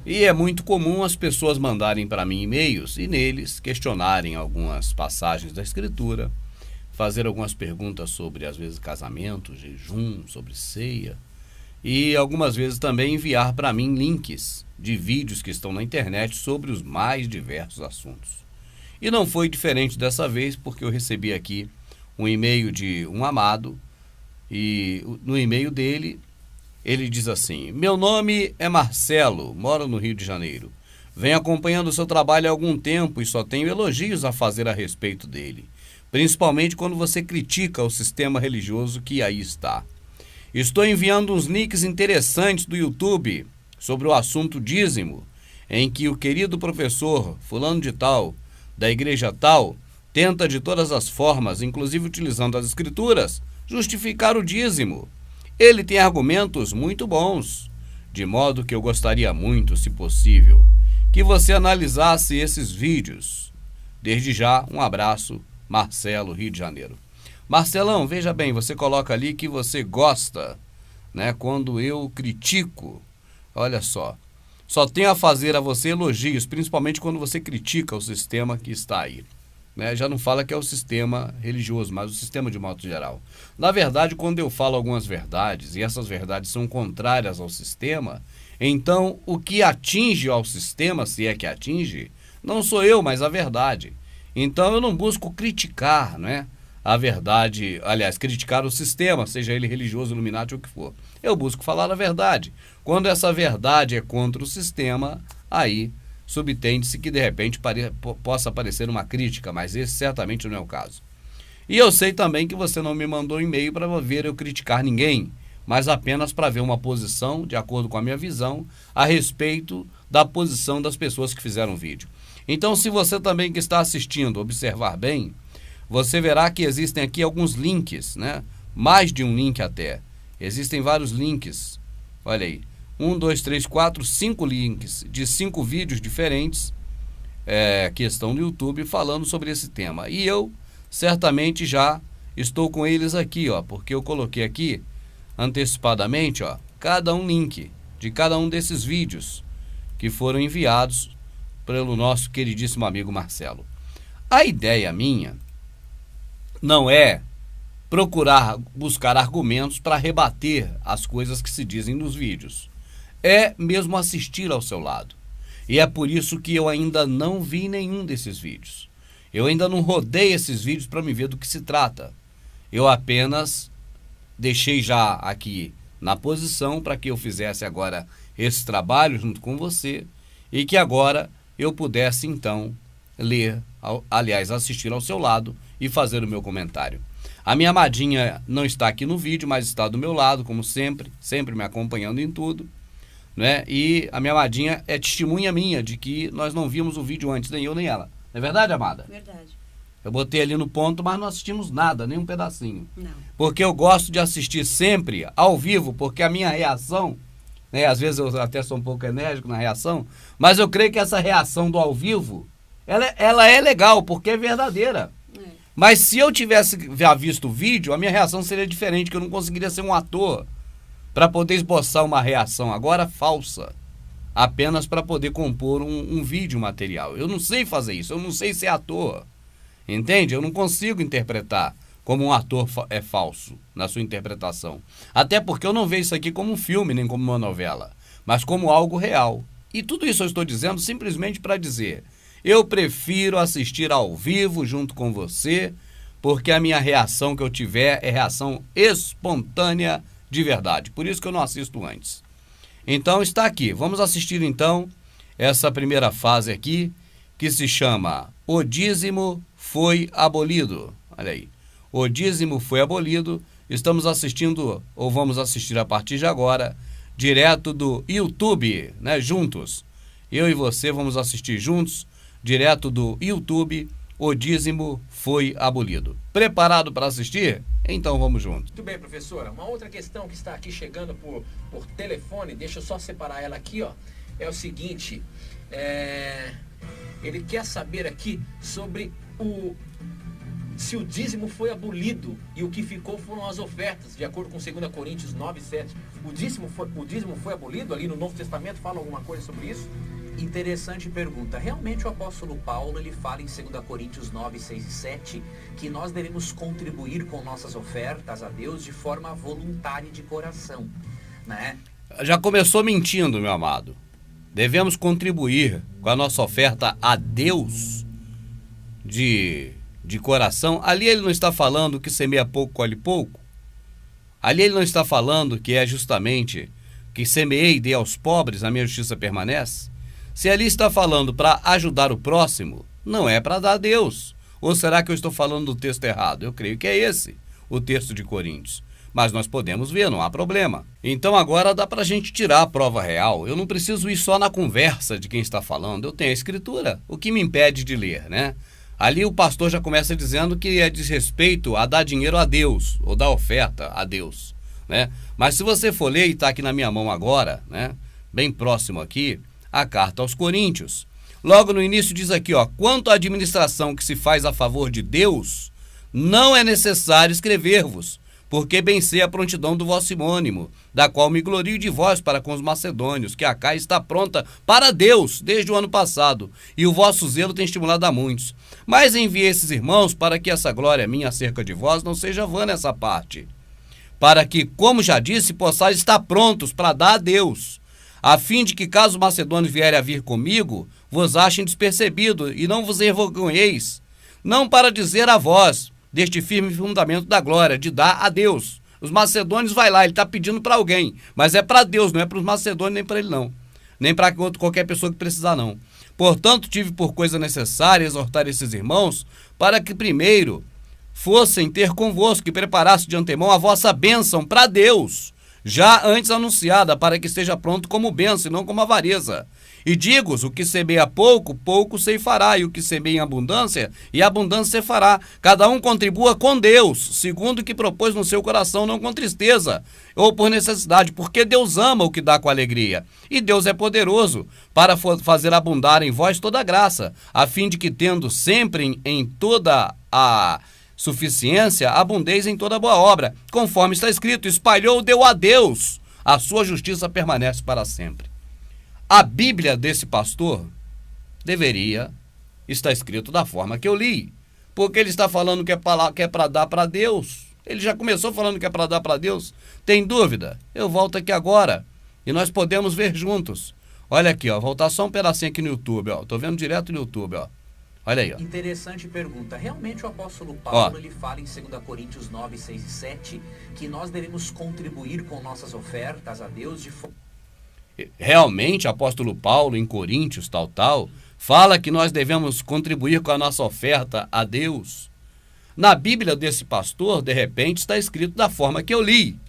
E é muito comum as pessoas mandarem para mim e-mails e neles questionarem algumas passagens da Escritura, fazer algumas perguntas sobre, às vezes, casamento, jejum, sobre ceia, e algumas vezes também enviar para mim links de vídeos que estão na internet sobre os mais diversos assuntos. E não foi diferente dessa vez, porque eu recebi aqui um e-mail de um amado, e no e-mail dele, ele diz assim: meu nome é Marcelo, moro no Rio de Janeiro. Venho acompanhando o seu trabalho há algum tempo e só tenho elogios a fazer a respeito dele, principalmente quando você critica o sistema religioso que aí está. Estou enviando uns links interessantes do YouTube sobre o assunto dízimo, em que o querido professor fulano de tal, da igreja tal, tenta de todas as formas, inclusive utilizando as escrituras, justificar o dízimo. Ele tem argumentos muito bons, de modo que eu gostaria muito, se possível, que você analisasse esses vídeos. Desde já, um abraço, Marcelo, Rio de Janeiro. Marcelão, veja bem, você coloca ali que você gosta, né, quando eu critico. Olha só tenho a fazer a você elogios, principalmente quando você critica o sistema que está aí. Né? Já não fala que é o sistema religioso, mas o sistema de modo geral. Na verdade, quando eu falo algumas verdades, e essas verdades são contrárias ao sistema, então o que atinge ao sistema, se é que atinge, não sou eu, mas a verdade. Então eu não busco criticar, né, a verdade, aliás, criticar o sistema, seja ele religioso, Illuminati ou o que for. Eu busco falar a verdade. Quando essa verdade é contra o sistema, aí subtende-se que de repente possa aparecer uma crítica, mas esse certamente não é o caso. E eu sei também que você não me mandou e-mail para ver eu criticar ninguém, mas apenas para ver uma posição, de acordo com a minha visão, a respeito da posição das pessoas que fizeram o vídeo. Então, se você também que está assistindo observar bem, você verá que existem aqui alguns links, né? Mais de um link até. Existem vários links. Olha aí. 1, 2, 3, 4, 5 links de 5 vídeos diferentes que estão no YouTube falando sobre esse tema. E eu certamente já estou com eles aqui, ó, porque eu coloquei aqui antecipadamente, ó, cada um link de cada um desses vídeos que foram enviados pelo nosso queridíssimo amigo Marcelo. A ideia minha não é buscar argumentos para rebater as coisas que se dizem nos vídeos. É mesmo assistir ao seu lado. E é por isso que eu ainda não vi nenhum desses vídeos. Eu ainda não rodei esses vídeos para me ver do que se trata. Eu apenas deixei já aqui na posição para que eu fizesse agora esse trabalho junto com você e que agora eu pudesse então ler, aliás, assistir ao seu lado e fazer o meu comentário. A minha amadinha não está aqui no vídeo, mas está do meu lado, como sempre, sempre me acompanhando em tudo, né? E a minha amadinha é testemunha minha de que nós não vimos o vídeo antes, nem eu nem ela. Não é verdade, amada? Verdade. Eu botei ali no ponto, mas não assistimos nada, nem um pedacinho. Não. Porque eu gosto de assistir sempre ao vivo, porque a minha reação, né, às vezes eu até sou um pouco enérgico na reação, mas eu creio que essa reação do ao vivo, ela é legal, porque é verdadeira. Mas se eu tivesse já visto o vídeo, a minha reação seria diferente, que eu não conseguiria ser um ator para poder esboçar uma reação agora falsa, apenas para poder compor um vídeo material. Eu não sei fazer isso, eu não sei ser ator, entende? Eu não consigo interpretar como um ator é falso na sua interpretação. Até porque eu não vejo isso aqui como um filme, nem como uma novela, mas como algo real. E tudo isso eu estou dizendo simplesmente para dizer: eu prefiro assistir ao vivo junto com você, porque a minha reação que eu tiver é reação espontânea de verdade. Por isso que eu não assisto antes. Então está aqui. Vamos assistir então essa primeira fase aqui, que se chama O Dízimo Foi Abolido. Olha aí. O dízimo foi abolido. Estamos assistindo, ou vamos assistir a partir de agora, direto do YouTube, né? Juntos. Eu e você vamos assistir juntos, direto do YouTube, O Dízimo Foi Abolido. Preparado para assistir? Então vamos juntos. Muito bem, professora. Uma outra questão que está aqui chegando por telefone, deixa eu só separar ela aqui, ó. É o seguinte, ele quer saber aqui sobre se o dízimo foi abolido e o que ficou foram as ofertas, de acordo com 2 Coríntios 9:7. O dízimo foi abolido? Ali no Novo Testamento fala alguma coisa sobre isso? Interessante pergunta. Realmente o apóstolo Paulo, ele fala em 2 Coríntios 9, 6 e 7, que nós devemos contribuir com nossas ofertas a Deus de forma voluntária e de coração, né? Já começou mentindo, meu amado. Devemos contribuir com a nossa oferta a Deus de coração. Ali ele não está falando que semeia pouco, colhe pouco. Ali ele não está falando que é justamente que semeei e dê aos pobres, a minha justiça permanece. Se ali está falando para ajudar o próximo, não é para dar a Deus. Ou será que eu estou falando do texto errado? Eu creio que é esse, o texto de Coríntios. Mas nós podemos ver, não há problema. Então agora dá para a gente tirar a prova real. Eu não preciso ir só na conversa de quem está falando. Eu tenho a escritura. O que me impede de ler, né? Ali o pastor já começa dizendo que é desrespeito a dar dinheiro a Deus, ou dar oferta a Deus, né? Mas se você for ler, e está aqui na minha mão agora, né? Bem próximo aqui, a carta aos Coríntios. Logo no início diz aqui, ó, quanto à administração que se faz a favor de Deus, não é necessário escrever-vos, porque bem sei a prontidão do vosso simônimo, da qual me glorio de vós para com os macedônios, que a cá está pronta para Deus desde o ano passado, e o vosso zelo tem estimulado a muitos. Mas enviei esses irmãos para que essa glória minha acerca de vós não seja vã nessa parte, para que, como já disse, possais estar prontos para dar a Deus, a fim de que, caso os macedônios vierem a vir comigo, vos achem despercebido e não vos envergonheis, não para dizer a vós, deste firme fundamento da glória, de dar a Deus. Os macedônios vai lá, ele está pedindo para alguém, mas é para Deus, não é para os macedônios nem para ele não, nem para qualquer pessoa que precisar não. Portanto, tive por coisa necessária exortar esses irmãos para que primeiro fossem ter convosco e preparasse de antemão a vossa bênção para Deus, já antes anunciada, para que esteja pronto como bênção e não como avareza. E digo-os, o que semeia pouco, pouco ceifará, e o que semeia em abundância, e abundância ceifará. Cada um contribua com Deus, segundo o que propôs no seu coração, não com tristeza, ou por necessidade, porque Deus ama o que dá com alegria. E Deus é poderoso para fazer abundar em vós toda a graça, a fim de que, tendo sempre em toda a suficiência, abundeis em toda boa obra, conforme está escrito, espalhou, deu a Deus, a sua justiça permanece para sempre. A Bíblia desse pastor deveria estar escrito da forma que eu li, porque ele está falando que é para dar para Deus. Ele já começou falando que é para dar para Deus. Tem dúvida? Eu volto aqui agora e nós podemos ver juntos. Olha aqui, ó, voltar só um pedacinho aqui no YouTube, ó. Tô vendo direto no YouTube, ó. Olha aí, ó. Interessante pergunta. Realmente o apóstolo Paulo, ele fala em 2 Coríntios 9, 6 e 7, que nós devemos contribuir com nossas ofertas a Deus de forma... Realmente, o apóstolo Paulo, em Coríntios, fala que nós devemos contribuir com a nossa oferta a Deus. Na Bíblia desse pastor, de repente, está escrito da forma que eu li.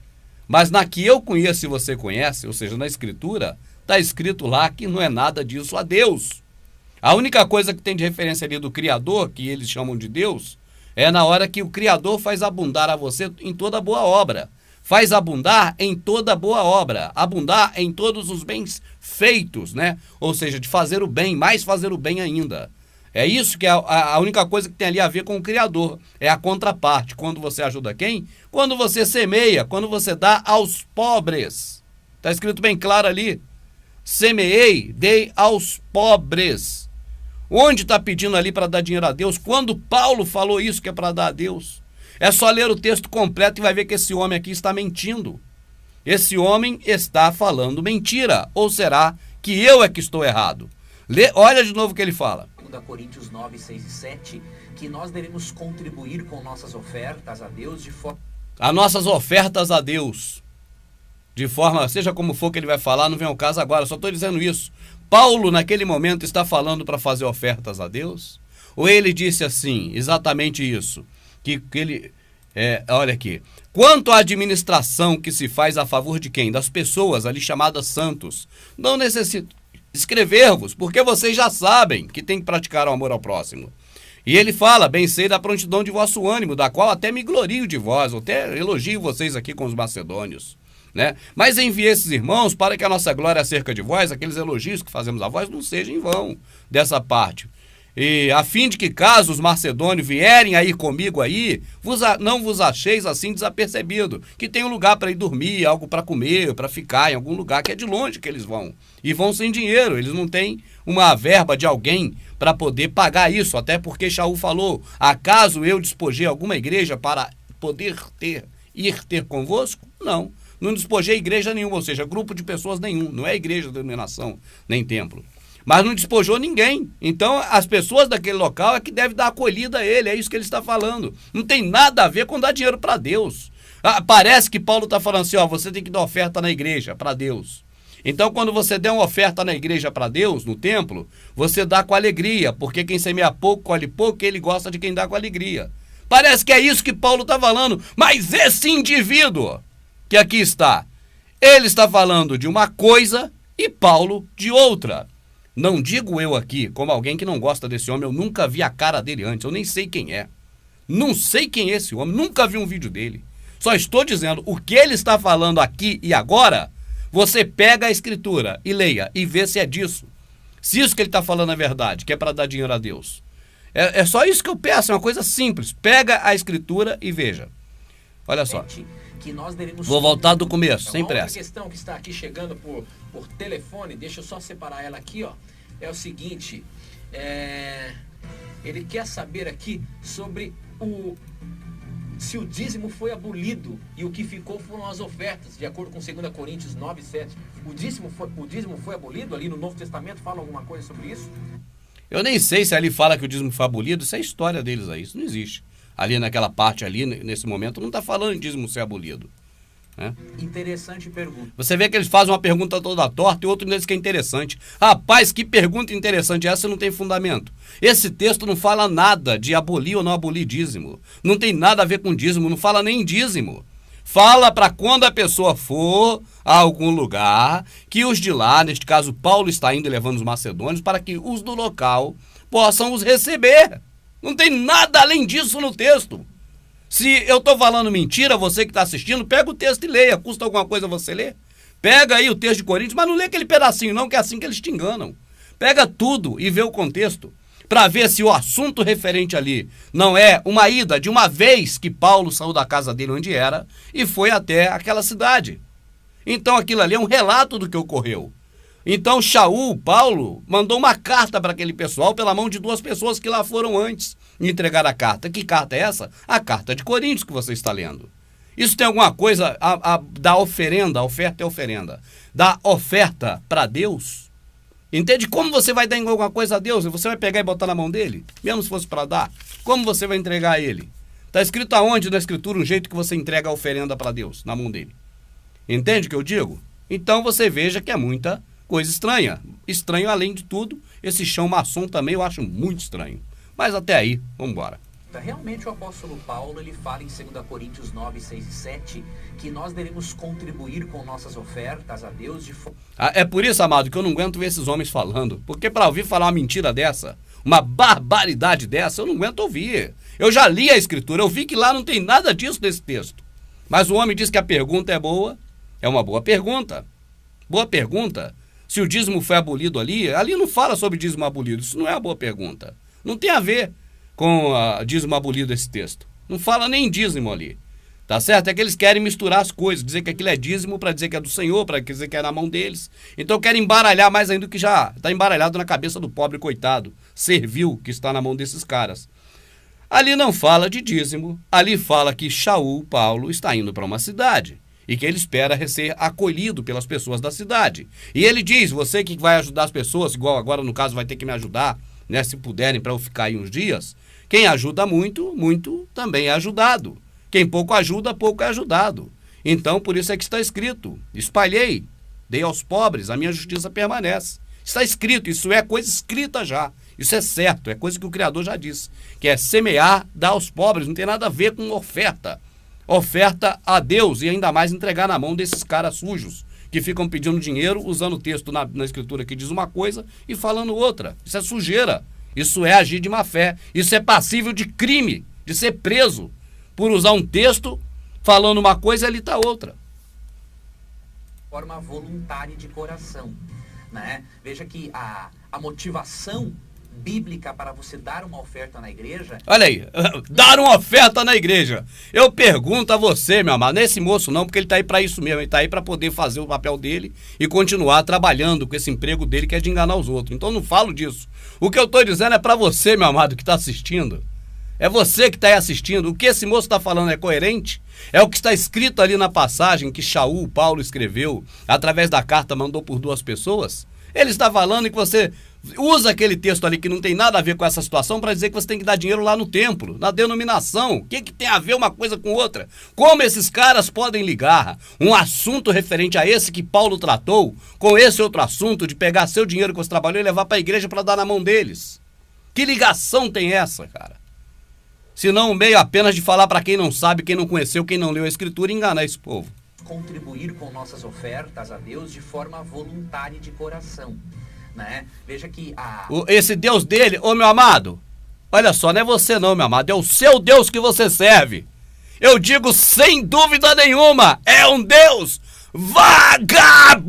Mas na que eu conheço e você conhece, ou seja, na Escritura, está escrito lá que não é nada disso a Deus. A única coisa que tem de referência ali do Criador, que eles chamam de Deus, é na hora que o Criador faz abundar a você em toda boa obra. Faz abundar em toda boa obra, abundar em todos os bens feitos, né? Ou seja, de fazer o bem, mais fazer o bem ainda. É isso que é a única coisa que tem ali a ver com o Criador. É a contraparte. Quando você ajuda quem? Quando você semeia, quando você dá aos pobres. Está escrito bem claro ali. Semeei, dei aos pobres. Onde está pedindo ali para dar dinheiro a Deus? Quando Paulo falou isso que é para dar a Deus? É só ler o texto completo e vai ver que esse homem aqui está mentindo. Esse homem está falando mentira. Ou será que eu é que estou errado? Olha de novo o que ele fala. 2 Coríntios 9, 6 e 7, que nós devemos contribuir com nossas ofertas a Deus de forma... As nossas ofertas a Deus. De forma, seja como for que ele vai falar, não vem ao caso agora, só estou dizendo isso. Paulo, naquele momento, está falando para fazer ofertas a Deus? Ou ele disse assim, exatamente isso? Que ele, olha aqui, quanto à administração que se faz a favor de quem? Das pessoas ali chamadas santos. Não necessito escrever-vos, porque vocês já sabem que tem que praticar o amor ao próximo. E ele fala, bem sei da prontidão de vosso ânimo, da qual até me glorio de vós, até elogio vocês aqui com os macedônios, né? Mas enviei esses irmãos para que a nossa glória acerca de vós, aqueles elogios que fazemos a vós, não sejam em vão dessa parte. E a fim de que caso os macedônios vierem aí comigo aí, não vos acheis assim desapercebido, que tem um lugar para ir dormir, algo para comer, para ficar em algum lugar, que é de longe que eles vão. E vão sem dinheiro, eles não têm uma verba de alguém para poder pagar isso, até porque Shaul falou, acaso eu despojei alguma igreja para poder ir ter convosco? Não, não despojei igreja nenhuma, ou seja, grupo de pessoas nenhum, não é igreja, denominação, nem templo. Mas não despojou ninguém. Então, as pessoas daquele local é que devem dar acolhida a ele. É isso que ele está falando. Não tem nada a ver com dar dinheiro para Deus. Parece que Paulo está falando assim, ó, você tem que dar oferta na igreja para Deus. Então, quando você der uma oferta na igreja para Deus, no templo, você dá com alegria, porque quem semeia pouco, colhe pouco, ele gosta de quem dá com alegria. Parece que é isso que Paulo está falando. Mas esse indivíduo que aqui está, ele está falando de uma coisa e Paulo de outra. Não digo eu aqui, como alguém que não gosta desse homem, eu nunca vi a cara dele antes, eu nem sei quem é. Não sei quem é esse homem, nunca vi um vídeo dele. Só estou dizendo, o que ele está falando aqui e agora, você pega a escritura e leia e vê se é disso. Se isso que ele está falando é verdade, que é para dar dinheiro a Deus. É só isso que eu peço, é uma coisa simples. Pega a escritura e veja. Olha só. Que nós devemos... Vou voltar do começo, sem pressa. Outra questão que está aqui chegando por telefone, deixa eu só separar ela aqui, ó. É o seguinte, ele quer saber aqui sobre se o dízimo foi abolido e o que ficou foram as ofertas, de acordo com 2 Coríntios 9, 7. O dízimo foi abolido ali no Novo Testamento? Fala alguma coisa sobre isso? Eu nem sei se ali fala que o dízimo foi abolido, isso é a história deles aí, isso não existe. Ali naquela parte ali, nesse momento, não está falando em dízimo ser abolido. Né? Interessante pergunta. Você vê que eles fazem uma pergunta toda torta e outro deles que é interessante. Rapaz, que pergunta interessante, essa não tem fundamento. Esse texto não fala nada de abolir ou não abolir dízimo. Não tem nada a ver com dízimo, não fala nem em dízimo. Fala para quando a pessoa for a algum lugar, que os de lá, neste caso Paulo está indo levando os macedônios, para que os do local possam os receber. Não tem nada além disso no texto. Se eu estou falando mentira, você que está assistindo, pega o texto e leia. Custa alguma coisa você ler? Pega aí o texto de Coríntios, mas não lê aquele pedacinho não, que é assim que eles te enganam. Pega tudo e vê o contexto, para ver se o assunto referente ali não é uma ida de uma vez que Paulo saiu da casa dele onde era e foi até aquela cidade. Então aquilo ali é um relato do que ocorreu. Então Shaul, Paulo, mandou uma carta para aquele pessoal pela mão de duas pessoas que lá foram antes e entregar a carta. Que carta é essa? A carta de Coríntios que você está lendo. Isso tem alguma coisa da oferenda, a oferta é oferenda, da oferta para Deus? Entende como você vai dar alguma coisa a Deus? Você vai pegar e botar na mão dele? Mesmo se fosse para dar, como você vai entregar a ele? Está escrito aonde na escritura um jeito que você entrega a oferenda para Deus, na mão dele? Entende o que eu digo? Então você veja que é muita coisa estranha. Estranho além de tudo, esse chão maçom também eu acho muito estranho. Mas até aí, vamos embora. Realmente o apóstolo Paulo, ele fala em 2 Coríntios 9, 6 e 7, que nós devemos contribuir com nossas ofertas a Deus de forma... É por isso, amado, que eu não aguento ver esses homens falando. Porque para ouvir falar uma mentira dessa, uma barbaridade dessa, eu não aguento ouvir. Eu já li a escritura, eu vi que lá não tem nada disso nesse texto. Mas o homem diz que a pergunta é boa, é uma boa pergunta. Boa pergunta. Se o dízimo foi abolido ali não fala sobre dízimo abolido, isso não é uma boa pergunta. Não tem a ver com dízimo abolido esse texto. Não fala nem dízimo ali. Tá certo? É que eles querem misturar as coisas, dizer que aquilo é dízimo para dizer que é do Senhor, para dizer que é na mão deles. Então querem embaralhar mais ainda do que já está embaralhado na cabeça do pobre coitado, servil que está na mão desses caras. Ali não fala de dízimo, ali fala que Shaul, Paulo, está indo para uma cidade e que ele espera ser acolhido pelas pessoas da cidade. E ele diz, você que vai ajudar as pessoas, igual agora no caso vai ter que me ajudar, né, se puderem, para eu ficar aí uns dias, quem ajuda muito, muito também é ajudado. Quem pouco ajuda, pouco é ajudado. Então, por isso é que está escrito, espalhei, dei aos pobres, a minha justiça permanece. Está escrito, isso é coisa escrita já. Isso é certo, é coisa que o Criador já disse, que é semear, dar aos pobres, não tem nada a ver com oferta. Oferta a Deus e ainda mais entregar na mão desses caras sujos, que ficam pedindo dinheiro, usando o texto na escritura que diz uma coisa e falando outra. Isso é sujeira, isso é agir de má fé, isso é passível de crime, de ser preso, por usar um texto falando uma coisa e ali está outra. Forma voluntária de coração, né? Veja que a motivação bíblica para você dar uma oferta na igreja? Olha aí, dar uma oferta na igreja. Eu pergunto a você, meu amado, nesse moço não, porque ele está aí para isso mesmo, ele está aí para poder fazer o papel dele e continuar trabalhando com esse emprego dele que é de enganar os outros. Então não falo disso. O que eu estou dizendo é para você, meu amado, que está assistindo. É você que está aí assistindo. O que esse moço está falando é coerente? É o que está escrito ali na passagem que Paulo escreveu, através da carta, mandou por 2 pessoas? Ele está falando que você usa aquele texto ali que não tem nada a ver com essa situação para dizer que você tem que dar dinheiro lá no templo, na denominação. O que tem a ver uma coisa com outra? Como esses caras podem ligar um assunto referente a esse que Paulo tratou com esse outro assunto de pegar seu dinheiro que você trabalhou e levar para a igreja para dar na mão deles? Que ligação tem essa, cara? Se não um meio apenas de falar para quem não sabe, quem não conheceu, quem não leu a Escritura e enganar esse povo. Contribuir com nossas ofertas a Deus de forma voluntária e de coração, né? Veja que esse Deus dele, ô meu amado, olha só, não é você não, meu amado, é o seu Deus que você serve. Eu digo sem dúvida nenhuma, é um Deus vagabundo.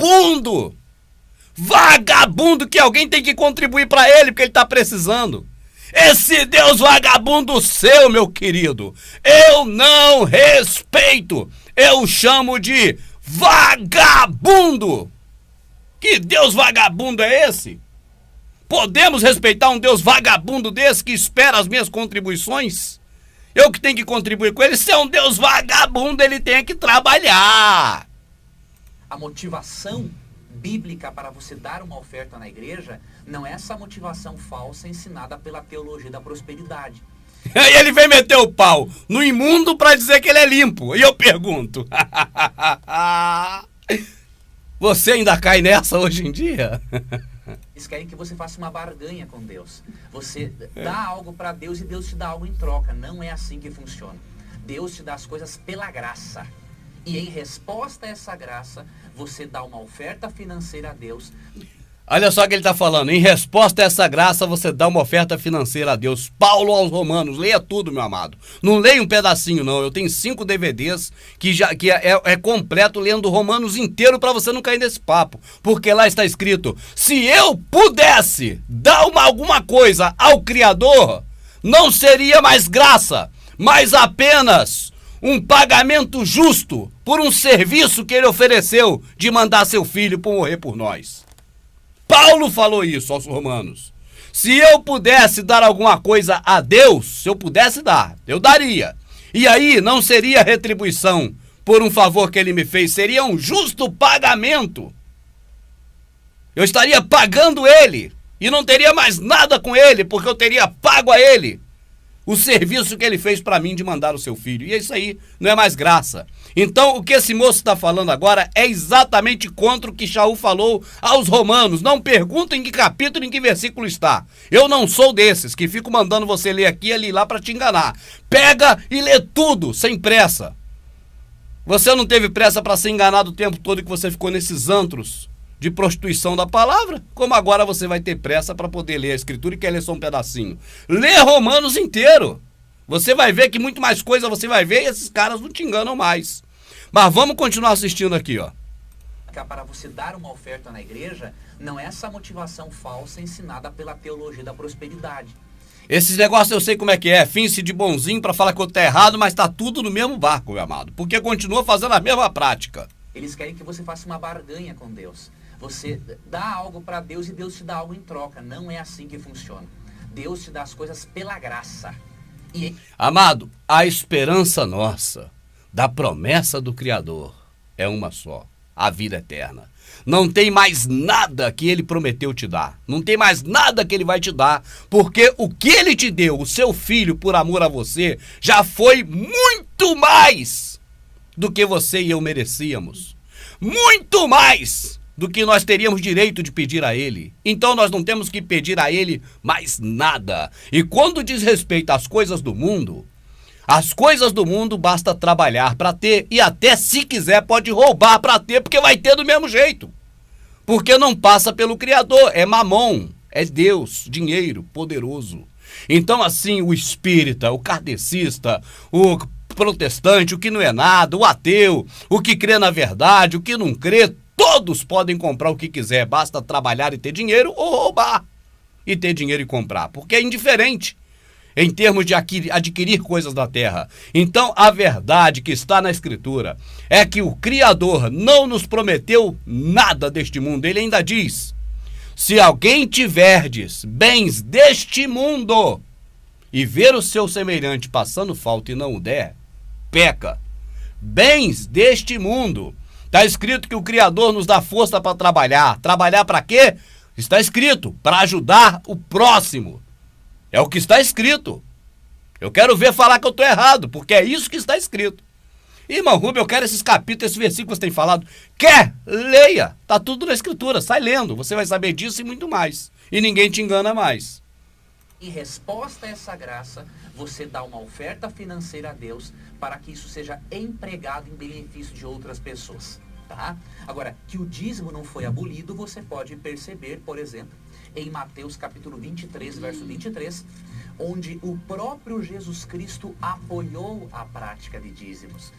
Vagabundo que alguém tem que contribuir para ele porque ele está precisando. Esse Deus vagabundo seu, meu querido, eu não respeito. Eu chamo de vagabundo. Que Deus vagabundo é esse? Podemos respeitar um Deus vagabundo desse que espera as minhas contribuições? Eu que tenho que contribuir com ele. Se é um Deus vagabundo, ele tem que trabalhar. A motivação bíblica para você dar uma oferta na igreja não é essa motivação falsa ensinada pela teologia da prosperidade. Aí ele vem meter o pau no imundo para dizer que ele é limpo. E eu pergunto, você ainda cai nessa hoje em dia? Eles querem que você faça uma barganha com Deus. Você dá algo para Deus e Deus te dá algo em troca. Não é assim que funciona. Deus te dá as coisas pela graça. E em resposta a essa graça, você dá uma oferta financeira a Deus. Olha só o que ele está falando. Em resposta a essa graça, você dá uma oferta financeira a Deus. Paulo aos Romanos. Leia tudo, meu amado. Não leia um pedacinho, não. Eu tenho 5 DVDs que é completo lendo Romanos inteiro para você não cair nesse papo. Porque lá está escrito, se eu pudesse dar alguma coisa ao Criador, não seria mais graça, mas apenas um pagamento justo por um serviço que ele ofereceu de mandar seu filho para morrer por nós. Paulo falou isso aos romanos. Se eu pudesse dar alguma coisa a Deus, se eu pudesse dar, eu daria. E aí não seria retribuição por um favor que ele me fez, seria um justo pagamento. Eu estaria pagando ele e não teria mais nada com ele, porque eu teria pago a ele o serviço que ele fez para mim de mandar o seu filho. E isso aí não é mais graça. Então, o que esse moço está falando agora é exatamente contra o que Shaul falou aos romanos. Não perguntem em que capítulo, em que versículo está. Eu não sou desses que fico mandando você ler aqui e ali lá para te enganar. Pega e lê tudo, sem pressa. Você não teve pressa para ser enganado o tempo todo que você ficou nesses antros de prostituição da palavra, como agora você vai ter pressa para poder ler a Escritura e quer ler só um pedacinho. Lê Romanos inteiro. Você vai ver que muito mais coisa você vai ver e esses caras não te enganam mais. Mas vamos continuar assistindo aqui, ó. Para você dar uma oferta na igreja, não é essa motivação falsa ensinada pela teologia da prosperidade. Esses negócios eu sei como é que é, finge de bonzinho para falar que eu tô errado, mas tá tudo no mesmo barco, meu amado, porque continua fazendo a mesma prática. Eles querem que você faça uma barganha com Deus. Você dá algo para Deus e Deus te dá algo em troca. Não é assim que funciona. Deus te dá as coisas pela graça. Amado, a esperança nossa, da promessa do Criador, é uma só, a vida eterna. Não tem mais nada que ele prometeu te dar. Não tem mais nada que ele vai te dar, porque o que ele te deu, o seu filho, por amor a você, já foi muito mais do que você e eu merecíamos. Muito mais do que nós teríamos direito de pedir a ele. Então nós não temos que pedir a ele mais nada. E quando diz respeito às coisas do mundo, as coisas do mundo basta trabalhar para ter, e até se quiser pode roubar para ter, porque vai ter do mesmo jeito. Porque não passa pelo Criador, é mamon, é Deus, dinheiro poderoso. Então assim, o espírita, o kardecista, o protestante, o que não é nada, o ateu, o que crê na verdade, o que não crê, todos podem comprar o que quiser, basta trabalhar e ter dinheiro ou roubar. e ter dinheiro e comprar, porque é indiferente em termos de adquirir coisas da terra. Então, a verdade que está na Escritura é que o Criador não nos prometeu nada deste mundo. Ele ainda diz: se alguém tiverdes bens deste mundo e ver o seu semelhante passando falta e não o der, peca. Bens deste mundo. Está escrito que o Criador nos dá força para trabalhar. Trabalhar para quê? Está escrito, para ajudar o próximo. É o que está escrito. Eu quero ver falar que eu estou errado, porque é isso que está escrito. Irmão Rubem, eu quero esses capítulos, esses versículos que você tem falado. Quer? Leia. Está tudo na Escritura. Sai lendo. Você vai saber disso e muito mais. E ninguém te engana mais. Em resposta a essa graça, você dá uma oferta financeira a Deus para que isso seja empregado em benefício de outras pessoas. Tá? Agora, que o dízimo não foi abolido, você pode perceber, por exemplo, em Mateus capítulo 23, verso 23, onde o próprio Jesus Cristo apoiou a prática de dízimos.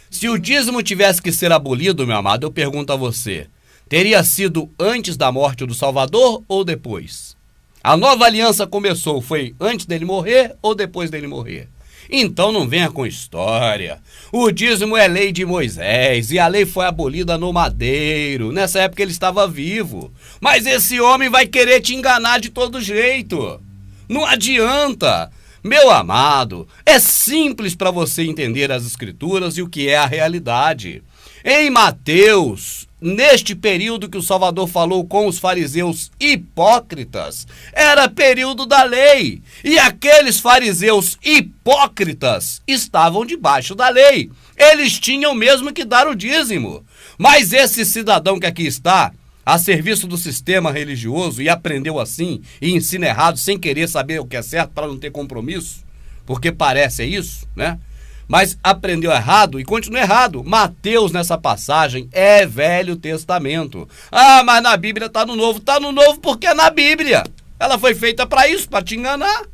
Se o dízimo tivesse que ser abolido, meu amado, eu pergunto a você, teria sido antes da morte do Salvador ou depois? A nova aliança começou, foi antes dele morrer ou depois dele morrer? Então não venha com história. O dízimo é lei de Moisés e a lei foi abolida no madeiro. Nessa época ele estava vivo. Mas esse homem vai querer te enganar de todo jeito. Não adianta. Meu amado, é simples para você entender as Escrituras e o que é a realidade. Em Mateus, neste período que o Salvador falou com os fariseus hipócritas, era período da lei. E aqueles fariseus hipócritas estavam debaixo da lei. Eles tinham mesmo que dar o dízimo. Mas esse cidadão que aqui está, a serviço do sistema religioso, e aprendeu assim, e ensina errado, sem querer saber o que é certo para não ter compromisso, porque parece isso, né? Mas aprendeu errado e continua errado. Mateus, nessa passagem, é Velho Testamento. Ah, mas na Bíblia está no Novo. Está no Novo porque é na Bíblia. Ela foi feita para isso, para te enganar.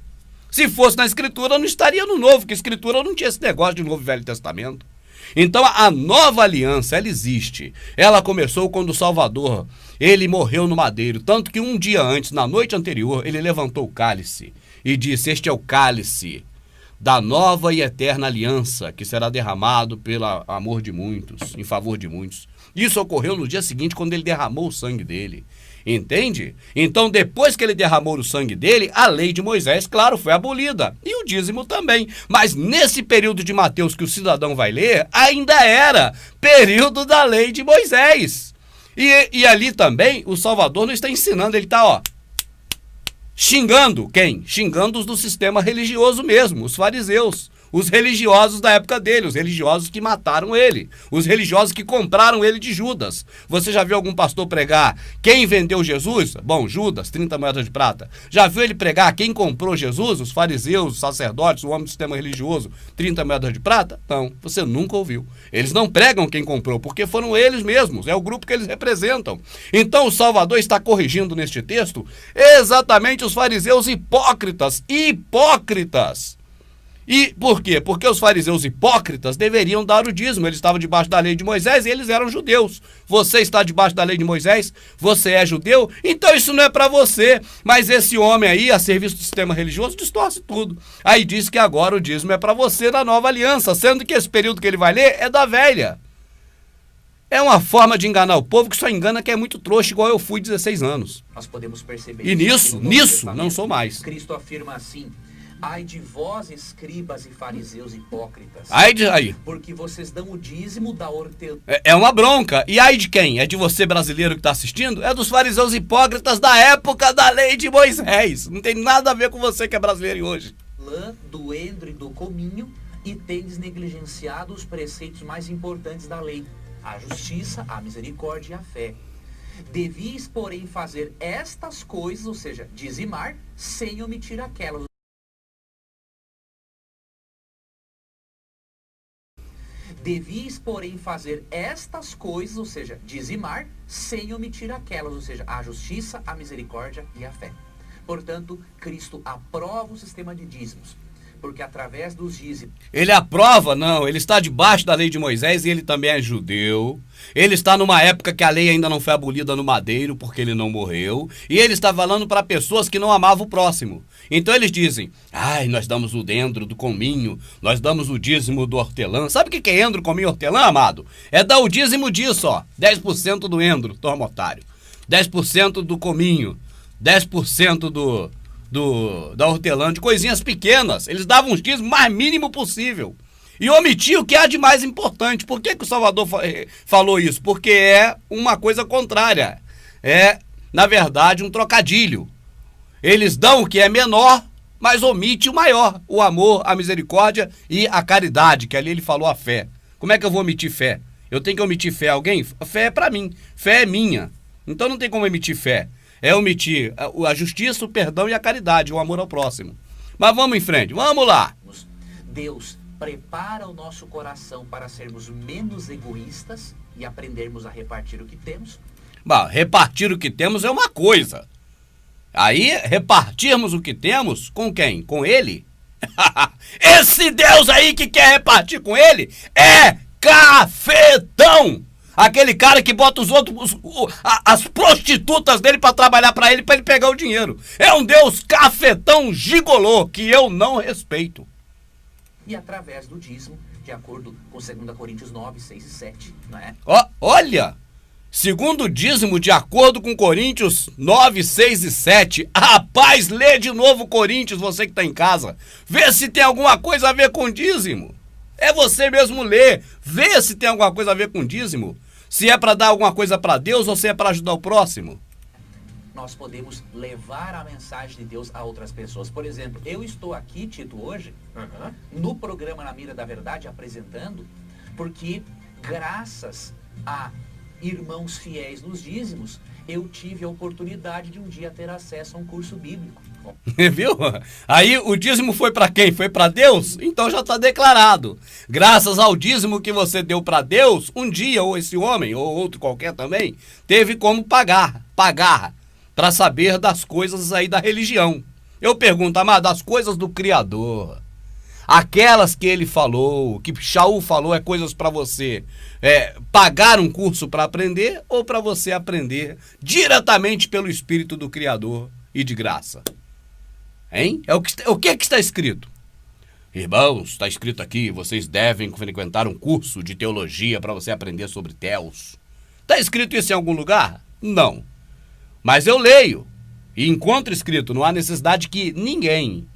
Se fosse na Escritura, não estaria no Novo, porque a Escritura não tinha esse negócio de Novo e Velho Testamento. Então, a nova aliança, ela existe. Ela começou quando o Salvador, ele morreu no madeiro. Tanto que um dia antes, na noite anterior, ele levantou o cálice e disse: este é o cálice da nova e eterna aliança, que será derramado pelo amor de muitos, em favor de muitos. Isso ocorreu no dia seguinte, quando ele derramou o sangue dele. Entende? Então, depois que ele derramou o sangue dele, a lei de Moisés, claro, foi abolida. E o dízimo também. Mas nesse período de Mateus que o cidadão vai ler, ainda era período da lei de Moisés. E ali também, o Salvador não está ensinando, ele está, xingando quem? Xingando os do sistema religioso mesmo, os fariseus, os religiosos da época dele, os religiosos que mataram ele, os religiosos que compraram ele de Judas. Você já viu algum pastor pregar quem vendeu Jesus? Bom, Judas, 30 moedas de prata. Já viu ele pregar quem comprou Jesus? Os fariseus, os sacerdotes, o homem do sistema religioso, 30 moedas de prata? Não, você nunca ouviu. Eles não pregam quem comprou, porque foram eles mesmos, é o grupo que eles representam. Então o Salvador está corrigindo neste texto exatamente os fariseus hipócritas. E por quê? Porque os fariseus hipócritas deveriam dar o dízimo. Eles estavam debaixo da lei de Moisés e eles eram judeus. Você está debaixo da lei de Moisés, você é judeu, então isso não é para você. Mas esse homem aí, a serviço do sistema religioso, distorce tudo. Aí diz que agora o dízimo é para você na nova aliança, sendo que esse período que ele vai ler é da velha. É uma forma de enganar o povo que só engana quem é muito trouxa, igual eu fui 16 anos. Nós podemos perceber e nisso não sou mais. Cristo afirma assim: ai de vós, escribas e fariseus hipócritas. Ai de aí. Porque vocês dão o dízimo da hortelã. É uma bronca. E ai de quem? É de você, brasileiro, que está assistindo? É dos fariseus hipócritas da época da lei de Moisés. Não tem nada a ver com você que é brasileiro hoje. Do endro e do cominho, e tendes negligenciado os preceitos mais importantes da lei: a justiça, a misericórdia e a fé. Devias, porém, fazer estas coisas, ou seja, dizimar, sem omitir aquelas. Devias, porém, fazer estas coisas, ou seja, dizimar, sem omitir aquelas, ou seja, a justiça, a misericórdia e a fé. Portanto, Cristo aprova o sistema de dízimos, porque através dos dízimos... Ele aprova? Não, ele está debaixo da lei de Moisés e ele também é judeu. Ele está numa época que a lei ainda não foi abolida no madeiro, porque ele não morreu. E ele está falando para pessoas que não amavam o próximo. Então eles dizem, ai, nós damos o dendro do cominho, nós damos o dízimo do hortelã. Sabe o que é endro, cominho, hortelã, amado? É dar o dízimo disso, ó. 10% do endro, toma, otário. 10% do cominho, 10% da hortelã, de coisinhas pequenas. Eles davam os dízimos mais mínimo possível. E omitiam o que há de mais importante. Por que o Salvador falou isso? Porque é uma coisa contrária. É, na verdade, um trocadilho. Eles dão o que é menor, mas omite o maior. O amor, a misericórdia e a caridade, que ali ele falou a fé. Como é que eu vou omitir fé? Eu tenho que omitir fé a alguém? Fé é pra mim. Fé é minha. Então não tem como omitir fé. É omitir a justiça, o perdão e a caridade, o amor ao próximo. Mas vamos em frente, vamos lá. Deus prepara o nosso coração para sermos menos egoístas e aprendermos a repartir o que temos. Bah, repartir o que temos é uma coisa. Aí, repartirmos o que temos com quem? Com ele? Esse Deus aí que quer repartir com ele é cafetão! Aquele cara que bota os outros, as prostitutas dele pra trabalhar pra ele pegar o dinheiro. É um Deus cafetão gigolô que eu não respeito. E através do dízimo, de acordo com 2 Coríntios 9, 6 e 7, não é? Olha, segundo o dízimo, de acordo com Coríntios 9, 6 e 7. Rapaz, lê de novo Coríntios, você que tá em casa. Vê se tem alguma coisa a ver com dízimo. É você mesmo ler. Vê se tem alguma coisa a ver com dízimo. Se é para dar alguma coisa para Deus ou se é para ajudar o próximo. Nós podemos levar a mensagem de Deus a outras pessoas. Por exemplo, eu estou aqui, Tito, hoje, no programa Na Mira da Verdade, apresentando, porque graças a irmãos fiéis nos dízimos, eu tive a oportunidade de um dia ter acesso a um curso bíblico. Viu? Aí o dízimo foi para quem? Foi para Deus? Então já está declarado. Graças ao dízimo que você deu para Deus, um dia, ou esse homem, ou outro qualquer também, teve como pagar para saber das coisas aí da religião. Eu pergunto, amado, das coisas do Criador, aquelas que ele falou, que Shaul falou, é coisas para você pagar um curso para aprender ou para você aprender diretamente pelo Espírito do Criador e de graça? Hein? O que está escrito? Irmãos, está escrito aqui, vocês devem frequentar um curso de teologia para você aprender sobre Theos. Está escrito isso em algum lugar? Não. Mas eu leio e encontro escrito, não há necessidade que ninguém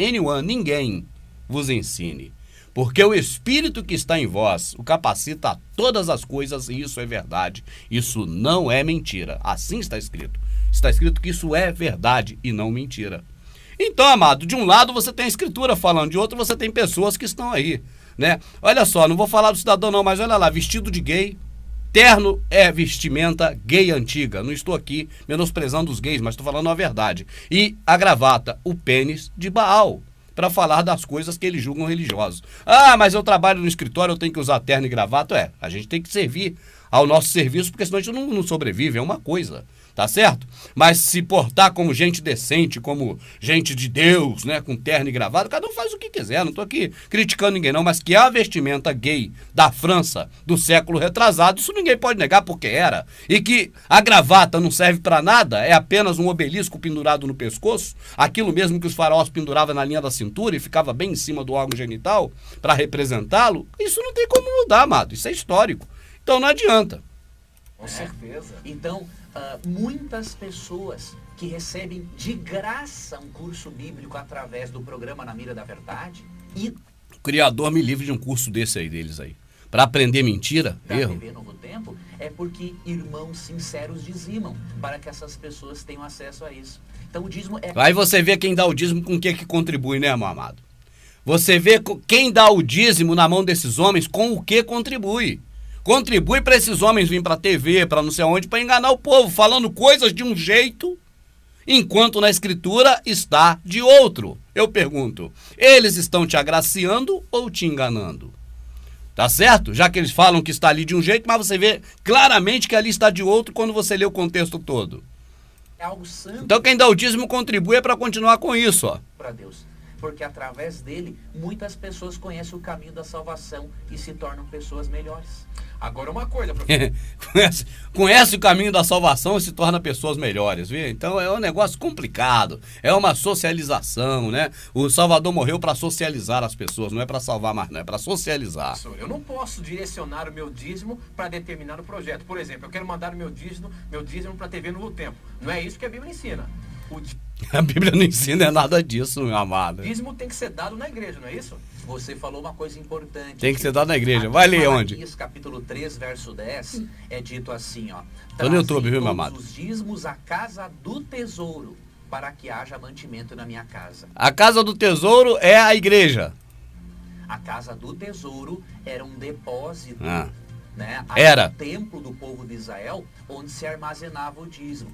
vos ensine. Porque o Espírito que está em vós o capacita a todas as coisas e isso é verdade. Isso não é mentira. Assim está escrito. Está escrito que isso é verdade e não mentira. Então, amado, de um lado você tem a Escritura falando, de outro você tem pessoas que estão aí, né? Olha só, não vou falar do cidadão não, mas olha lá, vestido de gay, terno é vestimenta gay antiga. Não estou aqui menosprezando os gays, mas estou falando a verdade. E a gravata, o pênis de Baal, para falar das coisas que eles julgam religiosos. Ah, mas eu trabalho no escritório, eu tenho que usar terno e gravata. A gente tem que servir ao nosso serviço, porque senão a gente não sobrevive, é uma coisa. Tá certo? Mas se portar como gente decente, como gente de Deus, né, com terno e gravata, cada um faz o que quiser, não tô aqui criticando ninguém não, mas que a vestimenta gay da França do século retrasado, isso ninguém pode negar porque era, e que a gravata não serve para nada, é apenas um obelisco pendurado no pescoço, aquilo mesmo que os faraós penduravam na linha da cintura e ficava bem em cima do órgão genital para representá-lo, isso não tem como mudar, amado, isso é histórico, então não adianta. Com certeza. Então, muitas pessoas que recebem de graça um curso bíblico através do programa Na Mira da Verdade e... O Criador me livre de um curso desse aí, deles aí. Para aprender mentira, erro. Viver Novo Tempo, é porque irmãos sinceros dizimam para que essas pessoas tenham acesso a isso. Então o dízimo é... Aí você vê quem dá o dízimo com o que contribui, né, meu amado? Você vê quem dá o dízimo na mão desses homens com o que contribui. Contribui para esses homens virem para a TV, para não sei onde, para enganar o povo, falando coisas de um jeito, enquanto na Escritura está de outro. Eu pergunto, eles estão te agraciando ou te enganando? Tá certo? Já que eles falam que está ali de um jeito, mas você vê claramente que ali está de outro quando você lê o contexto todo. É algo santo. Então quem dá o dízimo contribui para continuar com isso, ó. Para Deus. porque através dele, muitas pessoas conhecem o caminho da salvação e se tornam pessoas melhores. Agora uma coisa, professor. conhece o caminho da salvação e se torna pessoas melhores, viu? Então é um negócio complicado, é uma socialização, né? O Salvador morreu para socializar as pessoas, não é para salvar mais, não, é para socializar. Professor, eu não posso direcionar o meu dízimo para determinado projeto. Por exemplo, eu quero mandar o meu dízimo para a TV Novo Tempo. Não é isso que a Bíblia ensina. A Bíblia não ensina nada disso, meu amado. O dízimo tem que ser dado na igreja, não é isso? Você falou uma coisa importante. Tem que ser dado na igreja. Vai ler onde? Malaquias, capítulo 3, verso 10, é dito assim, ó. Tô no YouTube, viu, meu amado? Os dízimos à casa do tesouro, para que haja mantimento na minha casa. A casa do tesouro é a igreja. A casa do tesouro era um depósito, né? Era. Um templo do povo de Israel, onde se armazenava o dízimo.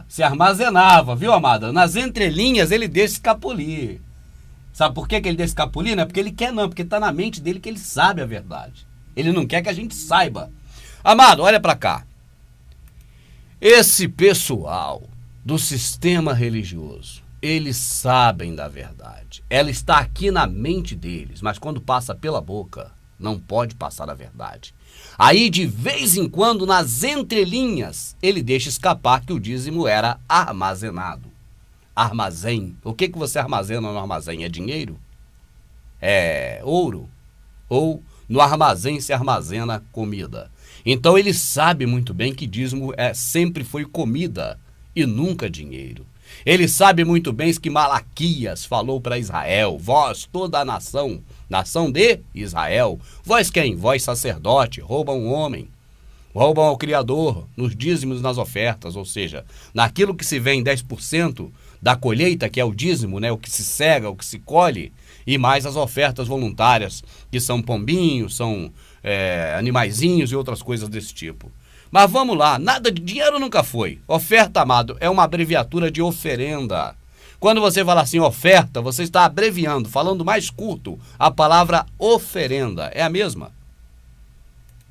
Se armazenava, viu, amada? Nas entrelinhas ele deixa escapulir. Sabe por que ele deixa escapulir? Não é porque ele quer, não, porque tá na mente dele que ele sabe a verdade. Ele não quer que a gente saiba. Amado, olha pra cá. Esse pessoal do sistema religioso, eles sabem da verdade. Ela está aqui na mente deles, mas quando passa pela boca, não pode passar a verdade. Aí, de vez em quando, nas entrelinhas, ele deixa escapar que o dízimo era armazenado. Armazém. O que você armazena no armazém? É dinheiro? É ouro? Ou no armazém se armazena comida? Então ele sabe muito bem que dízimo sempre foi comida e nunca dinheiro. Ele sabe muito bem que Malaquias falou para Israel: vós, toda a nação de Israel, vós quem? Vós sacerdote, roubam um homem, roubam ao Criador nos dízimos e nas ofertas, ou seja, naquilo que se vem 10% da colheita, que é o dízimo, né? O que se cega, o que se colhe, e mais as ofertas voluntárias, que são pombinhos, são animaizinhos e outras coisas desse tipo. Mas vamos lá, nada de dinheiro nunca foi. Oferta, amado, é uma abreviatura de oferenda. Quando você fala assim, oferta, você está abreviando, falando mais curto, a palavra oferenda. É a mesma.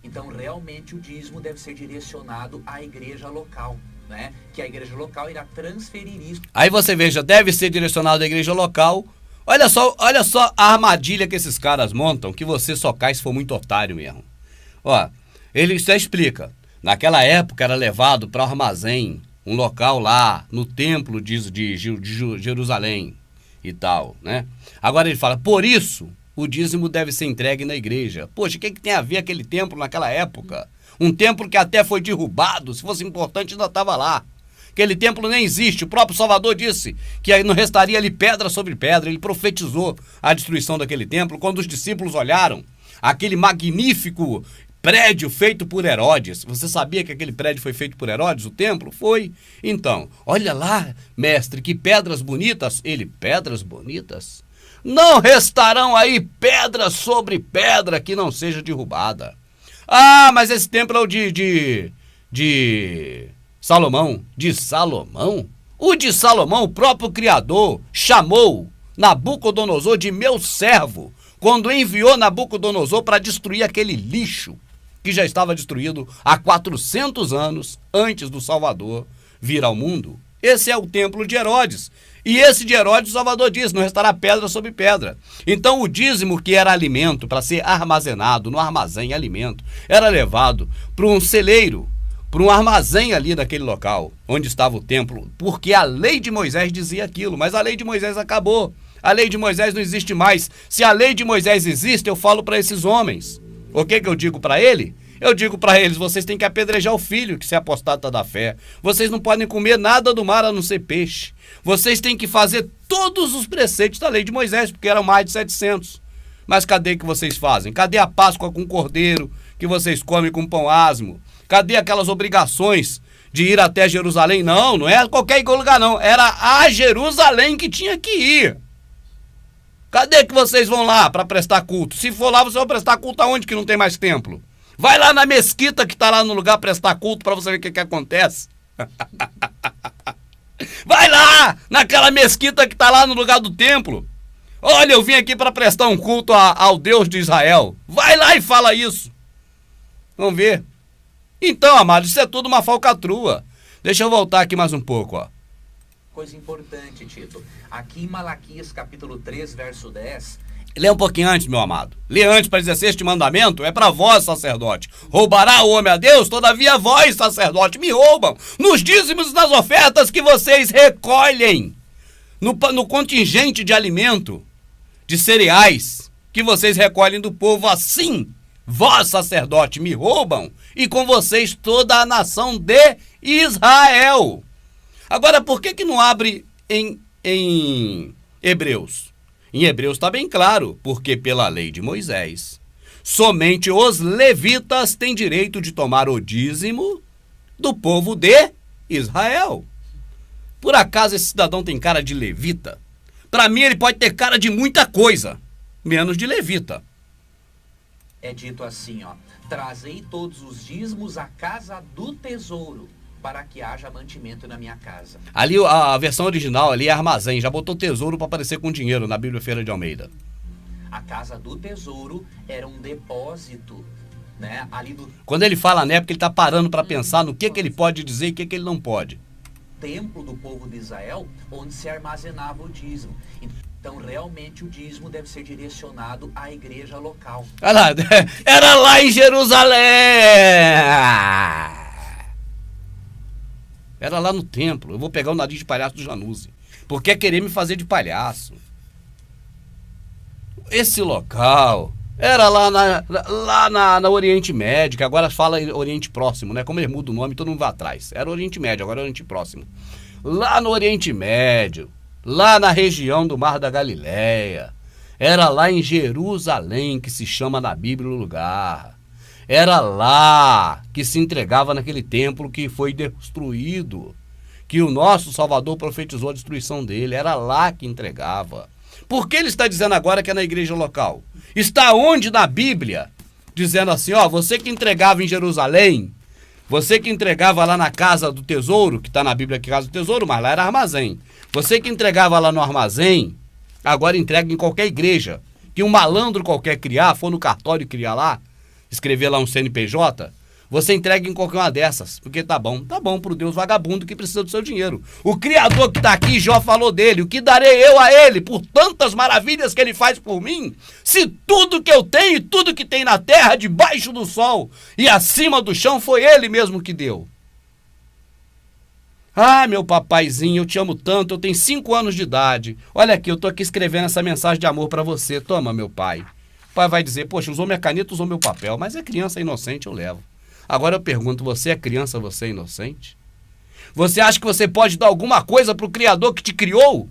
Então, realmente, o dízimo deve ser direcionado à igreja local, né? Que a igreja local irá transferir isso. Aí você veja, deve ser direcionado à igreja local. Olha só a armadilha que esses caras montam, que você só cai se for muito otário mesmo. Ó, ele só explica. Naquela época era levado para o armazém, um local lá no templo de Jerusalém e tal, né? Agora ele fala, por isso o dízimo deve ser entregue na igreja. Poxa, o que tem a ver aquele templo naquela época? Um templo que até foi derrubado, se fosse importante ainda estava lá. Aquele templo nem existe, o próprio Salvador disse que aí não restaria ali pedra sobre pedra. Ele profetizou a destruição daquele templo quando os discípulos olharam aquele magnífico prédio feito por Herodes. Você sabia que aquele prédio foi feito por Herodes, o templo? Foi. Então, olha lá, mestre, que pedras bonitas. Ele, pedras bonitas? Não restarão aí pedra sobre pedra que não seja derrubada. Ah, mas esse templo é o de Salomão. De Salomão? O de Salomão, o próprio Criador, chamou Nabucodonosor de meu servo, quando enviou Nabucodonosor para destruir aquele lixo que já estava destruído há 400 anos antes do Salvador vir ao mundo. Esse é o templo de Herodes. E esse de Herodes, o Salvador diz, não restará pedra sobre pedra. Então o dízimo, que era alimento para ser armazenado no armazém, alimento, era levado para um celeiro, para um armazém ali naquele local, onde estava o templo, porque a lei de Moisés dizia aquilo, mas a lei de Moisés acabou. A lei de Moisés não existe mais. Se a lei de Moisés existe, eu falo para esses homens. O que eu digo para ele? Eu digo para eles, vocês têm que apedrejar o filho que se apostata da fé. Vocês não podem comer nada do mar a não ser peixe. Vocês têm que fazer todos os preceitos da lei de Moisés, porque eram mais de 700. Mas cadê que vocês fazem? Cadê a Páscoa com cordeiro que vocês comem com pão asmo? Cadê aquelas obrigações de ir até Jerusalém? Não é qualquer lugar não. Era a Jerusalém que tinha que ir. Cadê que vocês vão lá para prestar culto? Se for lá, você vai prestar culto aonde que não tem mais templo? Vai lá na mesquita que está lá no lugar prestar culto para você ver o que acontece. Vai lá naquela mesquita que está lá no lugar do templo. Olha, eu vim aqui para prestar um culto ao Deus de Israel. Vai lá e fala isso. Vamos ver. Então, amados, isso é tudo uma falcatrua. Deixa eu voltar aqui mais um pouco, ó. coisa importante, Tito. Aqui em Malaquias capítulo 3, verso 10... Lê um pouquinho antes, meu amado. Lê antes para dizer: este mandamento é para vós, sacerdote. Roubará o homem a Deus? Todavia vós, sacerdote, me roubam nos dízimos e nas ofertas que vocês recolhem. No contingente de alimento, de cereais, que vocês recolhem do povo. Assim, vós, sacerdote, me roubam, e com vocês toda a nação de Israel. Agora, por que não abre em Hebreus? Em Hebreus está bem claro, porque pela lei de Moisés, somente os levitas têm direito de tomar o dízimo do povo de Israel. Por acaso esse cidadão tem cara de levita? Para mim ele pode ter cara de muita coisa, menos de levita. É dito assim, ó: trazei todos os dízimos à casa do tesouro, para que haja mantimento na minha casa. Ali a versão original ali é armazém, já botou tesouro para aparecer com dinheiro na Bíblia Feira de Almeida. A casa do tesouro era um depósito, né? Ali do Quando ele fala, né, porque ele está parando para pensar no que ele pode dizer e o que ele não pode. templo do povo de Israel, onde se armazenava o dízimo. Então, realmente, o dízimo deve ser direcionado à igreja local. Olha lá, era lá em Jerusalém! Era lá no templo. Eu vou pegar o nariz de palhaço do Januzzi, porque é querer me fazer de palhaço. Esse local era lá na Oriente Médio, que agora fala Oriente Próximo, né? Como ele muda o nome, todo mundo vai atrás. Era Oriente Médio, agora é Oriente Próximo. Lá no Oriente Médio, lá na região do Mar da Galileia, era lá em Jerusalém, que se chama na Bíblia o lugar. Era lá que se entregava naquele templo que foi destruído, que o nosso Salvador profetizou a destruição dele. Era lá que entregava. Por que ele está dizendo agora que é na igreja local? Está onde na Bíblia? Dizendo assim, ó, você que entregava em Jerusalém, você que entregava lá na casa do tesouro, que está na Bíblia que é casa do tesouro, mas lá era armazém. Você que entregava lá no armazém, agora entrega em qualquer igreja. Que um malandro qualquer criar, for no cartório criar lá, escrever lá um CNPJ, você entrega em qualquer uma dessas, porque tá bom pro Deus vagabundo que precisa do seu dinheiro. O Criador que tá aqui, Jó falou dele: o que darei eu a ele por tantas maravilhas que ele faz por mim, se tudo que eu tenho e tudo que tem na terra, debaixo do sol e acima do chão, foi ele mesmo que deu. Ah, meu papaizinho, eu te amo tanto, eu tenho 5 anos de idade. Olha aqui, eu tô aqui escrevendo essa mensagem de amor pra você. Toma, meu pai. O pai vai dizer: poxa, usou minha caneta, usou meu papel, mas é criança inocente, eu levo. Agora eu pergunto: você é criança, você é inocente? Você acha que você pode dar alguma coisa para o Criador que te criou?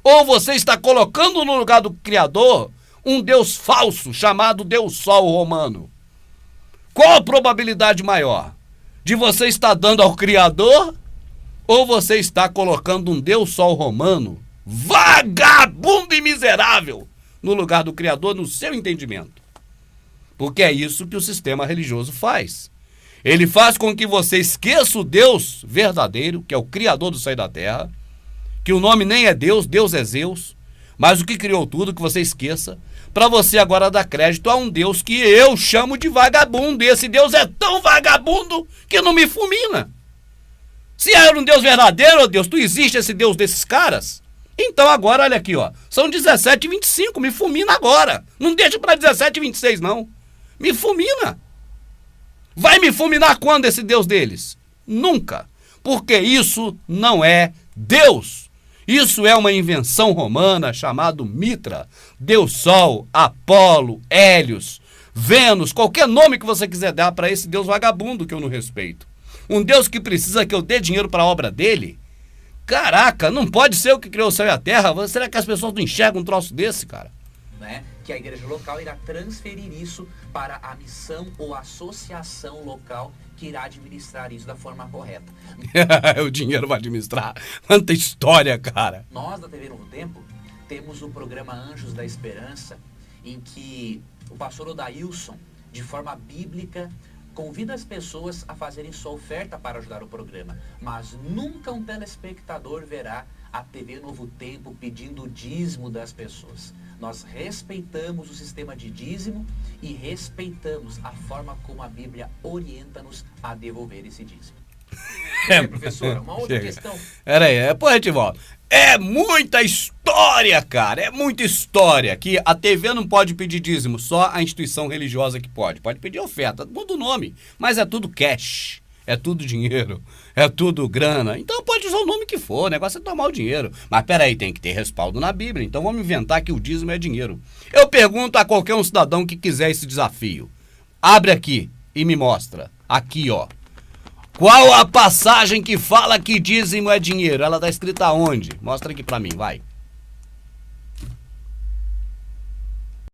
Ou você está colocando no lugar do Criador um Deus falso chamado Deus Sol romano? Qual a probabilidade maior? De você estar dando ao Criador, ou você está colocando um Deus Sol romano, vagabundo e miserável, no lugar do Criador, no seu entendimento? Porque é isso que o sistema religioso faz. Ele faz com que você esqueça o Deus verdadeiro, que é o Criador do céu e da terra, que o nome nem é Deus, Deus é Zeus, mas o que criou tudo, que você esqueça, para você agora dar crédito a um Deus que eu chamo de vagabundo. E esse Deus é tão vagabundo que não me fulmina. Se era um Deus verdadeiro, ó Deus, tu existe esse Deus desses caras? Então agora, olha aqui, ó, são 17h25, me fulmina agora. Não deixa para 17h26, não. Me fulmina. Vai me fulminar quando esse Deus deles? Nunca. Porque isso não é Deus. Isso é uma invenção romana chamada Mitra. Deus Sol, Apolo, Hélios, Vênus, qualquer nome que você quiser dar para esse Deus vagabundo que eu não respeito. Um Deus que precisa que eu dê dinheiro para a obra dele? Caraca, não pode ser o que criou o céu e a terra. Será que as pessoas não enxergam um troço desse, cara? Né? Que a igreja local irá transferir isso para a missão ou associação local que irá administrar isso da forma correta. O dinheiro vai administrar. Quanta história, cara. Nós da TV Novo Tempo temos o programa Anjos da Esperança, em que o pastor Odailson, de forma bíblica, convida as pessoas a fazerem sua oferta para ajudar o programa. Mas nunca um telespectador verá a TV Novo Tempo pedindo o dízimo das pessoas. Nós respeitamos o sistema de dízimo e respeitamos a forma como a Bíblia orienta-nos a devolver esse dízimo. professora, uma outra questão. Pera aí, depois a gente volta. É muita história, cara, é muita história. Que a TV não pode pedir dízimo, só a instituição religiosa que pode. Pode pedir oferta, muda o nome, mas é tudo cash. É tudo dinheiro, é tudo grana. Então pode usar o nome que for, o negócio é tomar o dinheiro. Mas peraí, tem que ter respaldo na Bíblia. Então vamos inventar que o dízimo é dinheiro. Eu pergunto a qualquer um cidadão que quiser esse desafio. Abre aqui e me mostra. Aqui, ó. Qual a passagem que fala que dízimo é dinheiro? Ela tá escrita onde? Mostra aqui pra mim, vai.